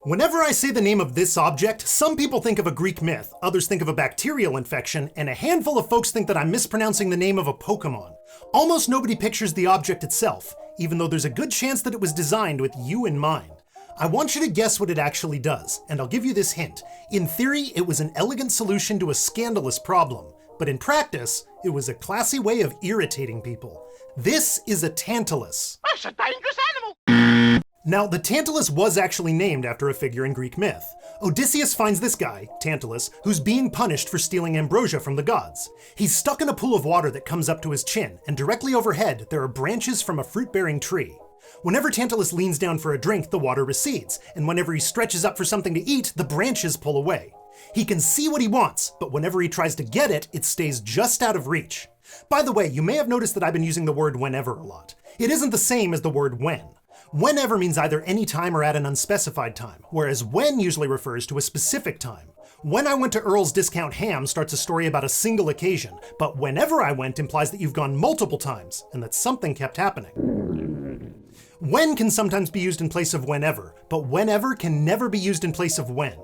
Whenever I say the name of this object, some people think of a Greek myth, others think of a bacterial infection, and a handful of folks think that I'm mispronouncing the name of a Pokemon. Almost nobody pictures the object itself, even though there's a good chance that it was designed with you in mind. I want you to guess what it actually does, and I'll give you this hint. In theory, it was an elegant solution to a scandalous problem, but in practice, it was a classy way of irritating people. This is a Tantalus. That's a dangerous animal! Now, the Tantalus was actually named after a figure in Greek myth. Odysseus finds this guy, Tantalus, who's being punished for stealing ambrosia from the gods. He's stuck in a pool of water that comes up to his chin, and directly overhead, there are branches from a fruit-bearing tree. Whenever Tantalus leans down for a drink, the water recedes, and whenever he stretches up for something to eat, the branches pull away. He can see what he wants, but whenever he tries to get it, it stays just out of reach. By the way, you may have noticed that I've been using the word whenever a lot. It isn't the same as the word when. Whenever means either any time or at an unspecified time, whereas when usually refers to a specific time. When I went to Earl's Discount Ham starts a story about a single occasion, but whenever I went implies that you've gone multiple times, and that something kept happening. When can sometimes be used in place of whenever, but whenever can never be used in place of when.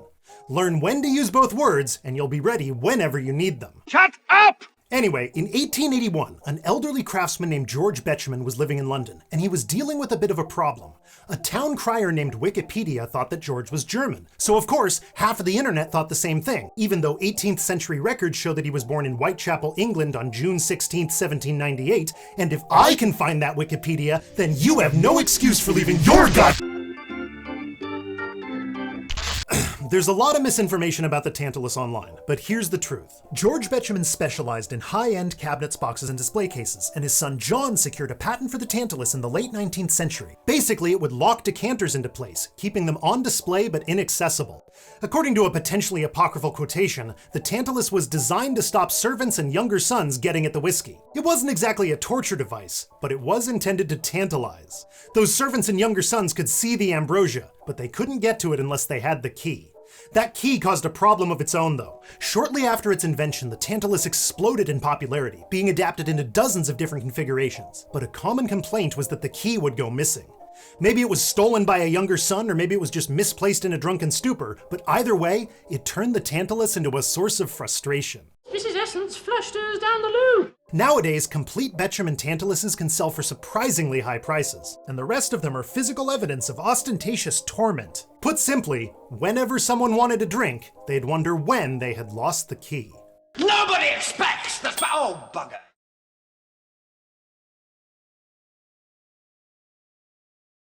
Learn when to use both words, and you'll be ready whenever you need them. Shut up! Anyway, in 1881, an elderly craftsman named George Betjeman was living in London, and he was dealing with a bit of a problem. A town crier named Wikipedia thought that George was German. So of course, half of the internet thought the same thing, even though 18th century records show that he was born in Whitechapel, England on June 16th, 1798, and if I can find that Wikipedia, then you have no excuse for leaving your god- There's a lot of misinformation about the Tantalus online, but here's the truth. George Betjeman specialized in high-end cabinets, boxes, and display cases, and his son John secured a patent for the Tantalus in the late 19th century. Basically, it would lock decanters into place, keeping them on display but inaccessible. According to a potentially apocryphal quotation, the Tantalus was designed to stop servants and younger sons getting at the whiskey. It wasn't exactly a torture device, but it was intended to tantalize. Those servants and younger sons could see the ambrosia, but they couldn't get to it unless they had the key. That key caused a problem of its own, though. Shortly after its invention, the Tantalus exploded in popularity, being adapted into dozens of different configurations. But a common complaint was that the key would go missing. Maybe it was stolen by a younger son, or maybe it was just misplaced in a drunken stupor, but either way, it turned the Tantalus into a source of frustration. Mrs. Essence flushed hers down the loo. Nowadays, complete Betjeman Tantaluses can sell for surprisingly high prices, and the rest of them are physical evidence of ostentatious torment. Put simply, whenever someone wanted a drink, they'd wonder when they had lost the key. Nobody expects the oh, bugger!